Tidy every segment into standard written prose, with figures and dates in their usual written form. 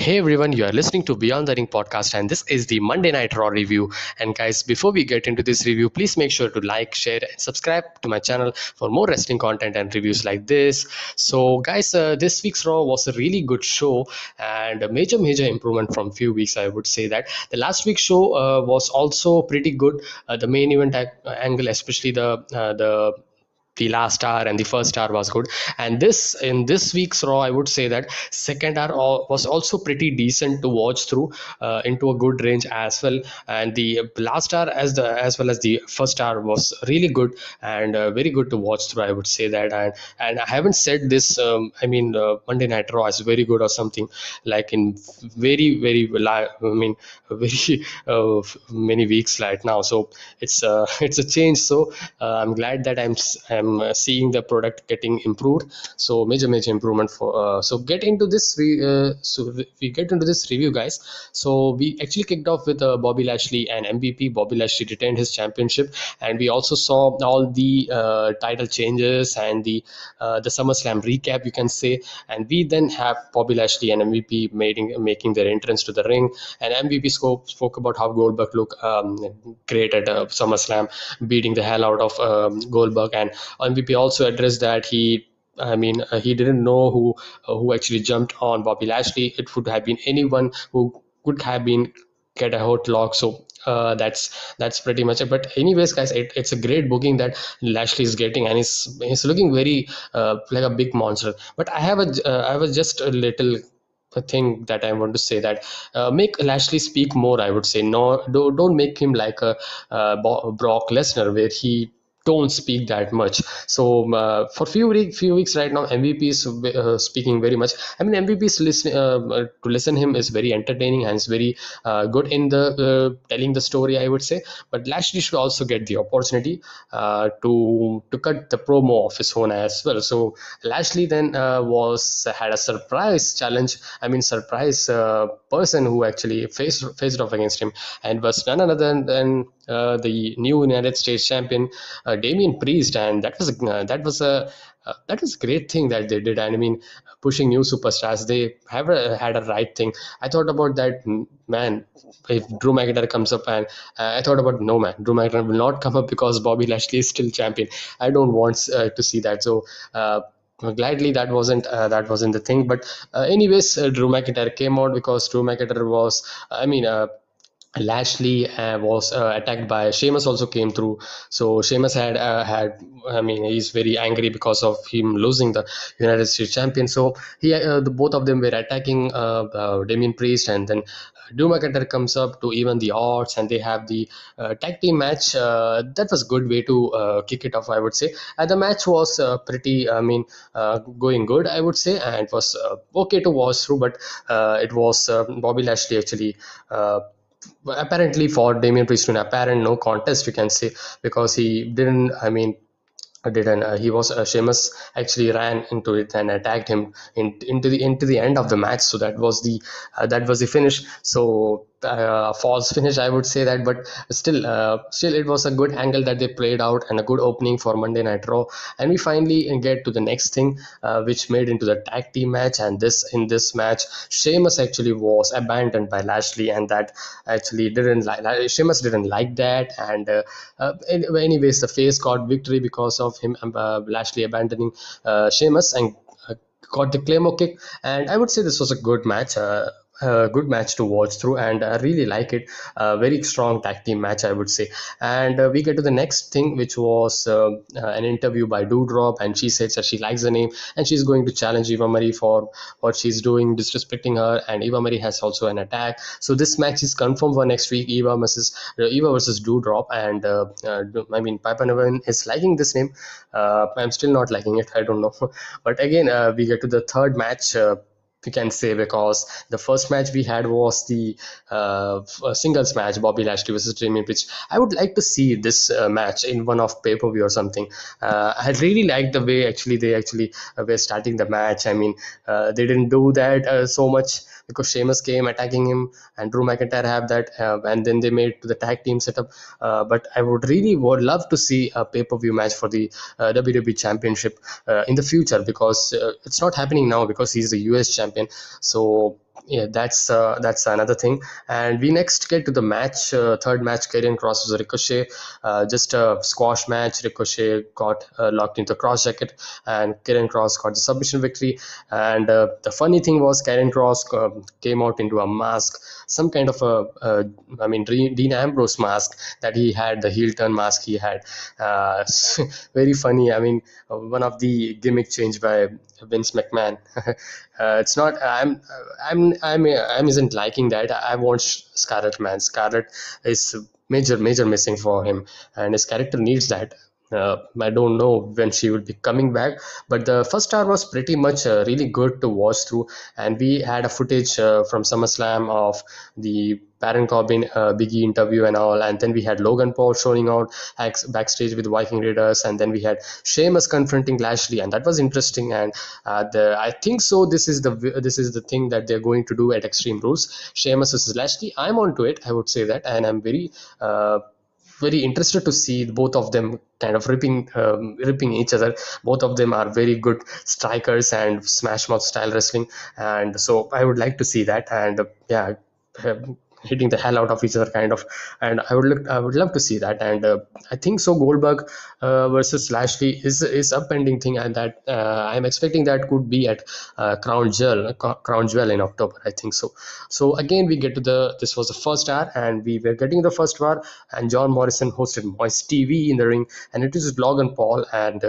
Hey everyone, you are listening to Beyond the Ring podcast, and this is the Monday Night Raw review. And guys, before we get into this review, please make sure to like, share, and subscribe to my channel for more wrestling content and reviews like this. So, guys, this week's Raw was a really good show and a major improvement from few weeks. I would say that the last week's show was also pretty good. The main event angle, especially the last hour and the first hour was good, and this in this week's Raw I would say that second hour was also pretty decent to watch through, into a good range as well, and the last hour as well as the first hour was really good and very good to watch through, I would say that. And I haven't said this, Monday Night Raw is very good or something like in very many weeks right now, so it's it's a change. So I'm glad that I'm seeing the product getting improved. So major improvement for so get into this we get into this review, guys. So we actually kicked off with Bobby Lashley and MVP. Bobby Lashley retained his championship, and we also saw all the title changes and the SummerSlam recap, you can say. And we then have Bobby Lashley and MVP making their entrance to the ring, and MVP spoke about how Goldberg looked great at SummerSlam, beating the hell out of Goldberg. And MVP also addressed that he didn't know who actually jumped on Bobby Lashley. It would have been anyone who could have been get a hot lock. So that's pretty much it. But anyways, guys, it's a great booking that Lashley is getting, and he's looking very like a big monster. But I was just a little thing that I want to say, that make Lashley speak more, I would say. No, don't make him like a Brock Lesnar, where he don't speak that much. So for few weeks right now, MVP is speaking very much. I mean, MVP is to listen him is very entertaining, and is very good in the telling the story, I would say. But Lashley should also get the opportunity to cut the promo of his own as well. So Lashley then was had a surprise challenge. I mean, surprise person who actually faced off against him, and was none other than the new United States champion, Damian Priest. And that was a great thing that they did. And I mean, pushing new superstars, they had a right thing. I thought about that, man. If Drew McIntyre comes up, and I thought about, no, man, Drew McIntyre will not come up because Bobby Lashley is still champion. I don't want to see that. So. Gladly that wasn't the thing. But anyways, Drew McIntyre came out because Drew McIntyre was, Lashley was attacked by Sheamus, also came through. So Sheamus he's very angry because of him losing the United States champion. So the both of them were attacking Damian Priest, and then Drew McIntyre comes up to even the odds, and they have the tag team match. That was a good way to kick it off, I would say. And the match was pretty, going good, I would say, and it was okay to watch through. But it was Bobby Lashley actually. Apparently for Damian Priest, an apparent no contest, you can say, because he didn't. Didn't he was Sheamus actually ran into it and attacked him into the end of the match. So that was the finish. So false finish, I would say that. But still it was a good angle that they played out, and a good opening for Monday Night Raw. And we finally get to the next thing, which made into the tag team match. And in this match, Sheamus actually was abandoned by Lashley, and that actually didn't like Sheamus didn't like that. And anyways, the face got victory because of him, Lashley abandoning Sheamus, and got the Claymore kick. And I would say this was a good match. A good match to watch through, and I really like it. Very strong tag team match, I would say. And we get to the next thing, which was an interview by Doudrop, and she said that she likes the name, and she's going to challenge Eva Marie for what she's doing, disrespecting her. And Eva Marie has also an attack. So this match is confirmed for next week, Eva versus Doudrop. And Piper Niven is liking this name. I'm still not liking it, I don't know. But again, we get to the third match, we can say, because the first match we had was the singles match, Bobby Lashley versus Damian Priest. I would like to see this match in one of pay-per-view or something. I really like the way actually they were starting the match. I mean, they didn't do that so much, because Sheamus came attacking him, and Drew McIntyre have that, and then they made to the tag team setup. But I would love to see a pay-per-view match for the WWE Championship in the future, because it's not happening now because he's the US champion. So yeah, that's another thing. And we next get to the match, third match, Karrion Cross was Ricochet, just a squash match. Ricochet got locked into cross jacket, and Karrion Cross got the submission victory. And the funny thing was, Karrion Cross came out into a mask, some kind of I mean, Dean Ambrose mask that he had, the heel turn mask he had. Very funny. I mean, one of the gimmick changed by Vince McMahon. It's not. I'm isn't liking that. I want Scarlett, man. Scarlett is major missing for him, and his character needs that. I don't know when she will be coming back, but the first hour was pretty much really good to watch through, and we had a footage from SummerSlam of the Baron Corbin Biggie interview and all, and then we had Logan Paul showing out backstage with Viking Raiders, and then we had Sheamus confronting Lashley, and that was interesting. And I think so. This is the thing that they're going to do at Extreme Rules. Sheamus versus Lashley. I'm onto it. I would say that, and I'm very interested to see both of them kind of ripping each other. Both of them are very good strikers and smash mouth style wrestling, and so I would like to see that. And yeah, uh, hitting the hell out of each other kind of. And I would love to see that. And I think so Goldberg versus Lashley is a pending thing, and that I'm expecting that could be at Crown Jewel in October, I think so. So again, we get to the this was the first hour, and we were getting the first hour, and John Morrison hosted Moist TV in the ring, and it is Logan Paul. And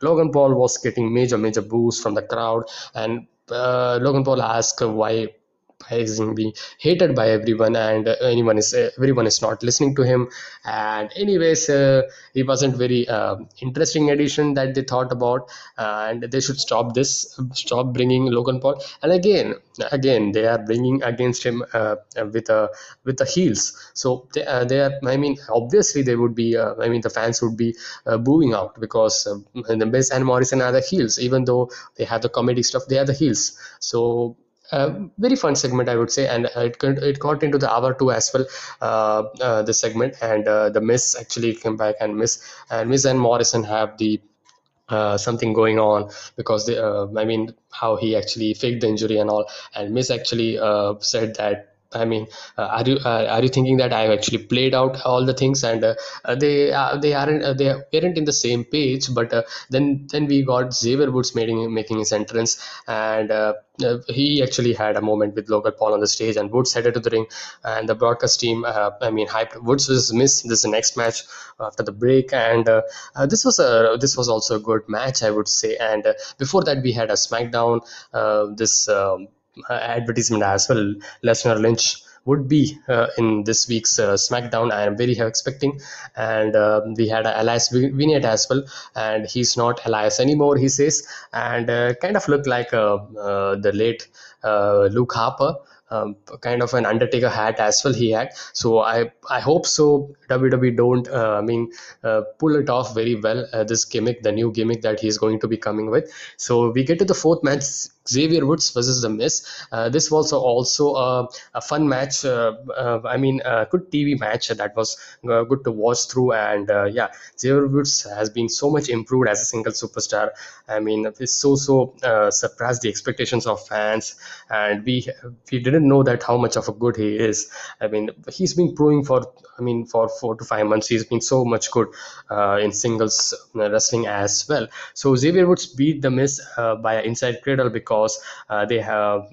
Logan Paul was getting major boost from the crowd. And Logan Paul asked why is he being hated by everyone, and everyone is not listening to him. And anyways, he wasn't very interesting addition that they thought about, and they should stop bringing Logan Paul. And again they are bringing against him with the heels. So they are, I mean, obviously they would be I mean, the fans would be booing out, because the Miz and Morrison are the heels. Even though they have the comedy stuff, they are the heels. So very fun segment, I would say. And it got into the hour two as well, the segment. And the Miz actually came back, and Miz and Morrison have the something going on, because I mean, how he actually faked the injury and all. And Miz actually said that, I mean, are you thinking that I've actually played out all the things? And they aren't in the same page. But then we got Xavier Woods making his entrance. And he actually had a moment with Logan Paul on the stage, and Woods headed to the ring. And the broadcast team, I mean, hyped Woods was missed. This is the next match after the break. And this was also a good match, I would say. And before that, we had a SmackDown, this advertisement as well. Lesnar Lynch would be in this week's SmackDown. I am very expecting. And we had Elias Vignette as well, and he's not Elias anymore, he says. And kind of looked like the late Luke Harper. Kind of an Undertaker hat as well he had. So I hope so WWE don't pull it off very well, this gimmick, the new gimmick that he's going to be coming with. So we get to the fourth match, Xavier Woods versus The Miz. This was also a fun match. I mean, a good TV match that was good to watch through. And yeah, Xavier Woods has been so much improved as a single superstar. I mean, it's so surpassed the expectations of fans, and we didn't know that how much of a good he is. I mean, he's been proving for 4 to 5 months. He's been so much good in singles wrestling as well. So Xavier Woods beat The Miz by an inside cradle, because they have,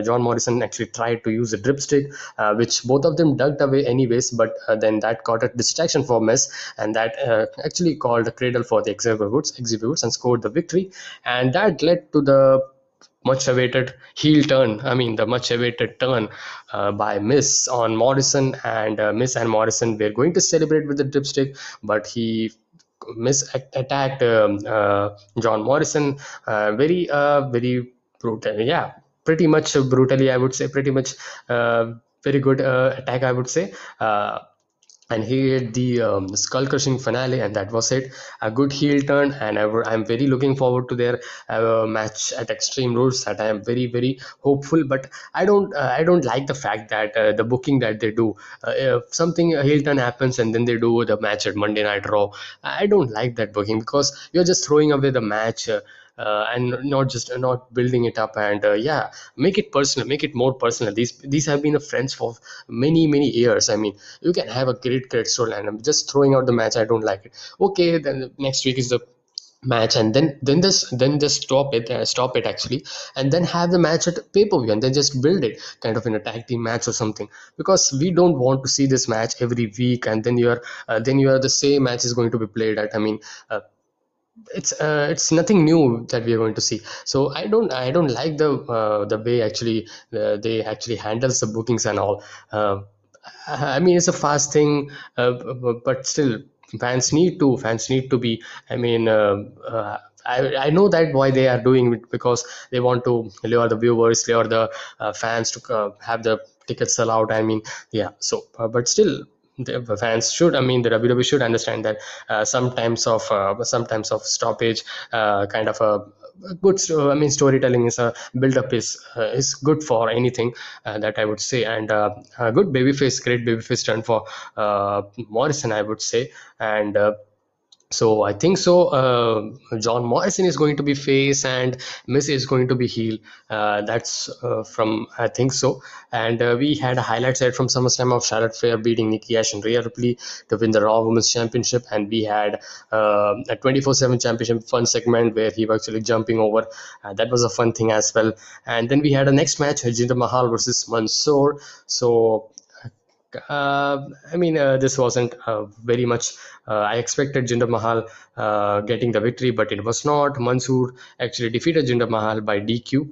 John Morrison actually tried to use a dripstick, which both of them ducked away anyways. But then that got a distraction for Miz, and that actually called a cradle for the Xavier Woods, and scored the victory. And that led to the much awaited heel turn. I mean, the much awaited turn by Miz on Morrison. And Miz and Morrison were going to celebrate with the dripstick, but he attacked John Morrison very brutal. Yeah, pretty much brutally, I would say. Pretty much very good attack, I would say. And he had the skull crushing finale, and that was it. A good heel turn. And I'm very looking forward to their match at Extreme Rules. That I am very hopeful. But I don't like the fact that the booking that they do, if something, a heel turn happens and then they do the match at Monday Night Raw. I don't like that booking, because you're just throwing away the match. and not just not building it up, and yeah, make it personal, make it more personal. These have been a friends for many years. I mean, you can have a great storyline. I'm just throwing out the match, I don't like it. Okay, then the next week is the match, and then just stop it actually, and then have the match at pay-per-view, and then just build it kind of in a tag team match or something, because we don't want to see this match every week, and then you are the same match is going to be played at. I mean, uh, it's nothing new that we are going to see. So I don't like the way actually they actually handles the bookings and all. uh, I mean, it's a fast thing, but still, fans need to be. I mean, I know that why they are doing it, because they want to lure the viewers, lure the fans to have the tickets sell out. I mean, yeah. So, but still, the fans should. I mean, the WWE should understand that sometimes of stoppage, kind of a good. I mean, storytelling is a build up is good for anything, that I would say, and a good babyface, great babyface turn for Morrison, I would say, and. So I think so. John Morrison is going to be face, and Miss is going to be heel. That's from I think so. And we had a highlight set from SummerSlam of Charlotte Flair beating Nikki Ash and Rhea Ripley to win the Raw Women's Championship, and we had a 24/7 Championship fun segment where he was actually jumping over. That was a fun thing as well. And then we had a next match, Jinder Mahal versus Mansoor. So I mean, this wasn't very much. I expected Jinder Mahal getting the victory, but it was not. Mansoor actually defeated Jinder Mahal by DQ.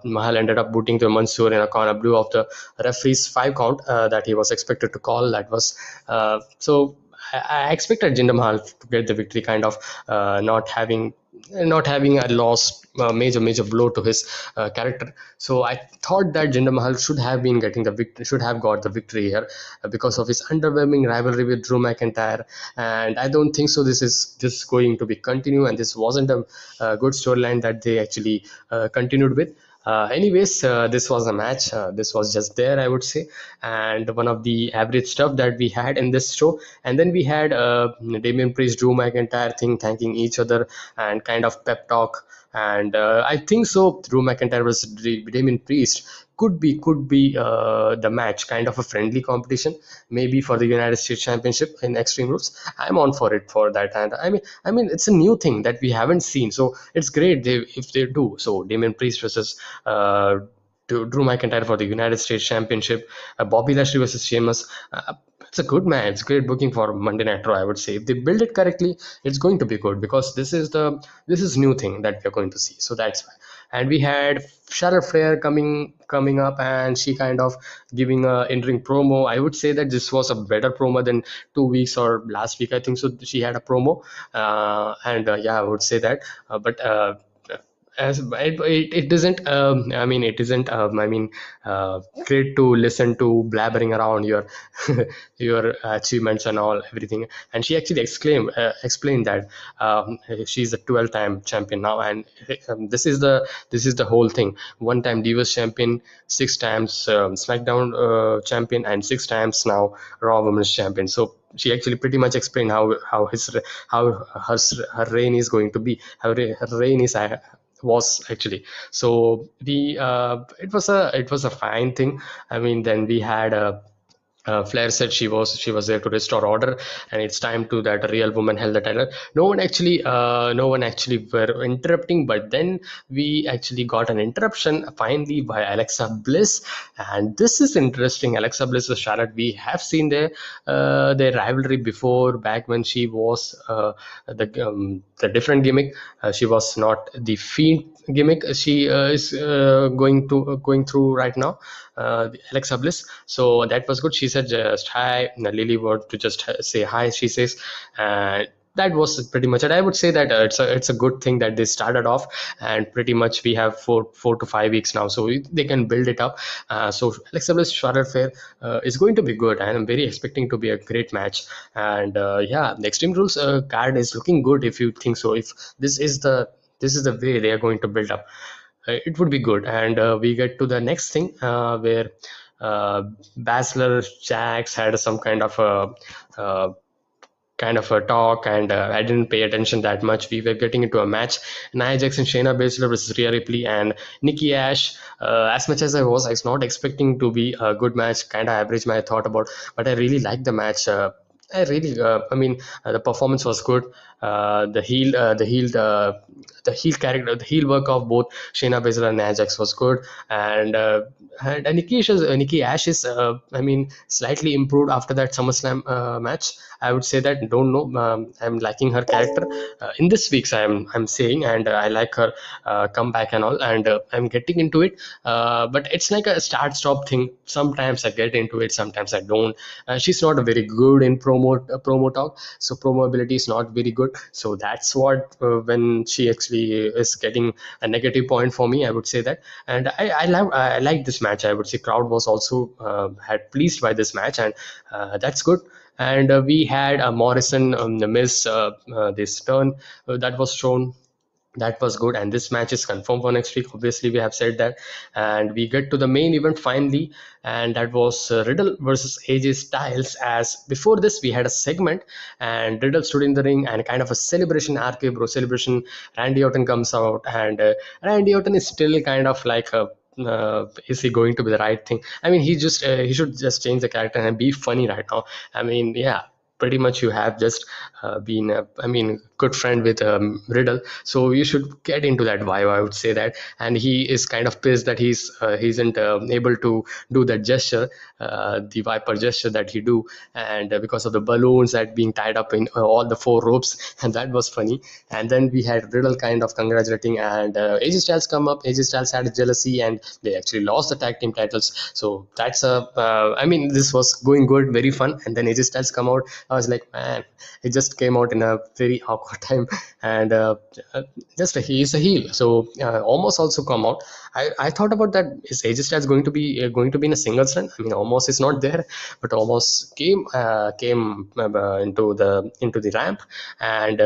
Mahal ended up booting to Mansoor in a corner, blew off the referee's 5 count that he was expected to call. That was so. I expected Jinder Mahal to get the victory, kind of not having a lost major blow to his character. So I thought that Jinder Mahal should have got the victory here, because of his underwhelming rivalry with Drew McIntyre, and I don't think so. This is going to be continue, and this wasn't a good storyline that they actually continued with. Anyways, this was a match. This was just there, I would say, and one of the average stuff that we had in this show. And then we had Damian Priest, Drew McIntyre thing, thanking each other and kind of pep talk. And I think so. Drew McIntyre versus Damian Priest could be the match, kind of a friendly competition, maybe for the United States Championship in Extreme Rules. I'm on for it for that, and I mean it's a new thing that we haven't seen, so it's great if they do. So Damian Priest versus to Drew McIntyre for the United States Championship, Bobby Lashley versus Sheamus. It's a good match. It's great booking for Monday Night Raw, I would say. If they build it correctly, it's going to be good, because this is new thing that we're going to see. So that's why. And we had Charlotte Flair coming up, and she kind of giving a in-ring promo. I would say that this was a better promo than 2 weeks or last week. I think so. She had a promo, and yeah, I would say that. But as it doesn't I mean it isn't great to listen to blabbering around your your achievements and all everything. And she actually explained that she's a 12-time champion now, and this is the whole thing. One time Divas champion, 6 times SmackDown champion, and 6 times now Raw Women's champion. So she actually pretty much explained how her reign is going to be, her reign is was actually. So it was a fine thing. I mean, then we had Flair said she was there to restore order, and it's time to that a real woman held the title. No one actually were interrupting, but then we actually got an interruption finally by Alexa Bliss, and this is interesting. Alexa Bliss with Charlotte. We have seen their rivalry before, back when she was the different gimmick. She was not the Fiend gimmick. She is going through right now, Alexa Bliss. So that was good. She said just hi. Lily wanted to just say hi. She says, that was pretty much it. I would say that it's a good thing that they started off, and pretty much we have 4 to 5 weeks now, so they can build it up. So Alexa Bliss Charlotte Flair is going to be good, and I'm very expecting to be a great match. And yeah, the Extreme Rules card is looking good, if you think so. If this is the way they are going to build up, it would be good. And we get to the next thing, where Basler Jax had some kind of a kind of a talk, and I didn't pay attention that much. We were getting into a match, Nia Jax and Shayna Baszler versus Rhea Ripley and Nikki Ash. As much as I was not expecting to be a good match, kind of average. My thought about, but I really liked the match. I mean, the performance was good. The heel character, the heel work of both Shayna Baszler and Nia Jax was good, and Nikki Ash is, I mean, slightly improved after that SummerSlam match. I would say that. Don't know. I'm liking her character in this week's. I'm saying, and I like her comeback and all, and I'm getting into it. But it's like a start-stop thing. Sometimes I get into it, sometimes I don't. She's not very good in promo talk, so promo ability is not very good. So that's what when she actually is getting a negative point for me. I would say that, and I like this match. I would say crowd was also had pleased by this match, and that's good. And we had Morrison, the Miz, this turn that was shown, that was good, and this match is confirmed for next week. Obviously, we have said that, and we get to the main event finally, and that was Riddle versus AJ Styles. As before this, we had a segment, and Riddle stood in the ring and kind of a celebration, RK Bro celebration. Randy Orton comes out, and Randy Orton is still kind of like a. Is he going to be the right thing? I mean, he should just change the character and be funny right now. I mean, yeah, pretty much you have just been I mean, good friend with Riddle, so you should get into that vibe, I would say that. And he is kind of pissed that he isn't able to do that gesture, the Viper gesture that he do, and because of the balloons that being tied up in all the four ropes, and that was funny. And then we had Riddle kind of congratulating, and AJ Styles come up. AJ Styles had jealousy, and they actually lost the tag team titles. So that's a I mean, this was going good, very fun. And then AJ Styles come out. I was like, man, it just came out in a very awkward time, and just he is a heel, so almost also come out. I thought about that. Is AJ Styles going to be in a singles run? I mean, almost is not there, but almost came into the ramp, and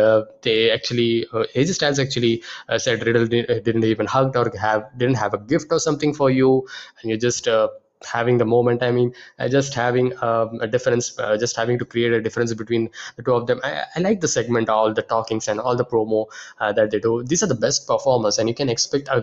they actually AJ Styles actually said Riddle didn't even hug or didn't have a gift or something for you, and you just having the moment. I mean, just having a difference, just having to create a difference between the two of them. I like the segment, all the talkings and all the promo that they do. These are the best performers, and you can expect a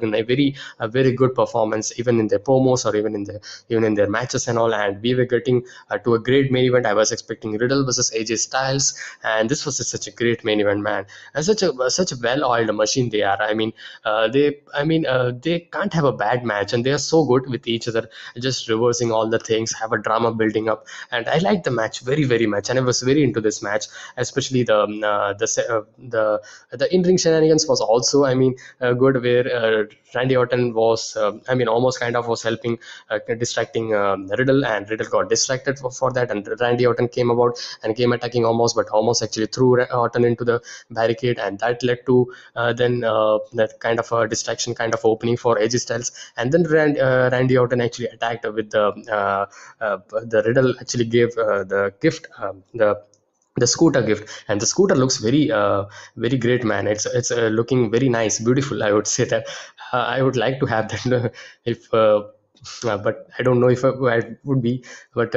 very good performance even in their promos or even in their matches and all. And we were getting to a great main event. I was expecting Riddle versus AJ Styles, and this was such a great main event, man. And such a well-oiled machine they are. I mean, they can't have a bad match, and they are so good with each other, just reversing all the things, have a drama building up. And I liked the match very much, and I was very into this match, especially the in-ring shenanigans was also, I mean, good, where Randy Orton was I mean, almost kind of was helping distracting Riddle, and Riddle got distracted for that, and Randy Orton came about and came attacking Omos, but Omos actually threw Orton into the barricade, and that led to then that kind of a distraction kind of opening for AJ Styles. And then Randy Orton actually attacked with the Riddle actually gave the gift, the scooter gift, and the scooter looks very great, man. It's looking very nice, beautiful, I would say that. I would like to have that if but I don't know if I would be, but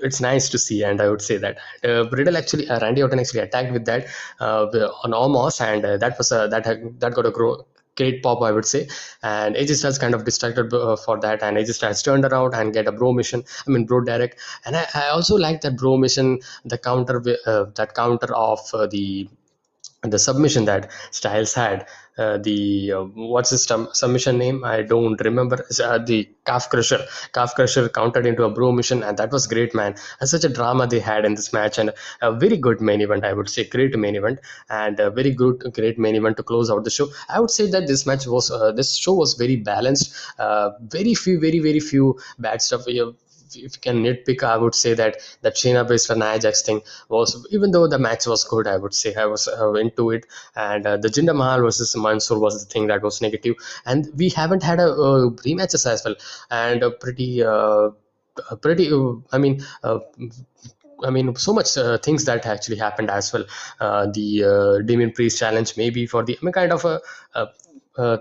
it's nice to see, and I would say that Riddle actually, Randy Orton actually attacked with that on Omos, and that was that got a great pop, I would say. And AJ Styles kind of distracted for that, and AJ Styles turned around and get a bro mission. I mean, bro Derek. And I also like that bro mission, the counter, that counter of the submission that Styles had. The what's his submission name? I don't remember. The Calf Crusher countered into a bro mission, and that was great, man. And such a drama they had in this match, and a very good main event, I would say. Great main event, and a very great main event to close out the show. I would say that this show was very balanced. Very few bad stuff. If you can nitpick, I would say that Shayna Baszler Nia Jax thing was, even though the match was good, I would say I was into it. And the Jinder Mahal versus Mansoor was the thing that was negative. And we haven't had a rematches as well, and pretty. I mean, so much things that actually happened as well. The Demon Priest challenge, maybe for the, I mean, kind of a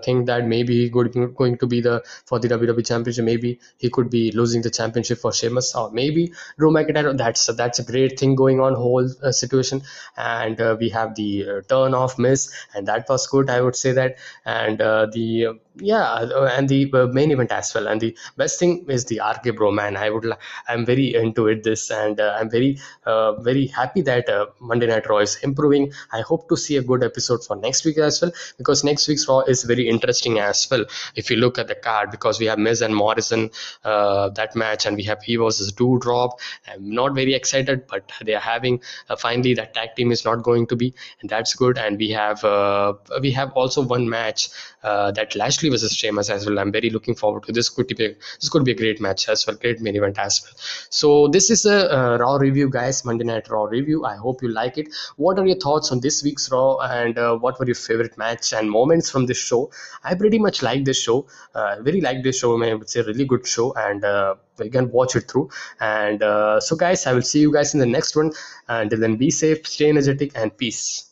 think that maybe he could going to be the for the WWE Championship. Maybe he could be losing the championship for Sheamus, or maybe Drew McIntyre. That's a great thing going on whole situation. And we have the turn of Miz, and that was good. I would say that. And the yeah, and the main event as well. And the best thing is the RK Bro, man. I'm very into it this, and I'm very happy that Monday Night Raw is improving. I hope to see a good episode for next week as well, because next week's Raw is very interesting as well. If you look at the card, because we have Miz and Morrison, that match, and we have He versus Doudrop. I'm not very excited, but they are having finally that tag team is not going to be, and that's good. And we have also one match, that Lashley versus Sheamus as well. I'm very looking forward to this. This could be a great match as well, great main event as well. So this is a Raw review, guys. Monday Night Raw review. I hope you like it. What are your thoughts on this week's Raw, and what were your favorite match and moments from this show? I pretty much like this show. Very like this show. I would say really good show, and you can watch it through. And so, guys, I will see you guys in the next one. Until then, be safe, stay energetic, and peace.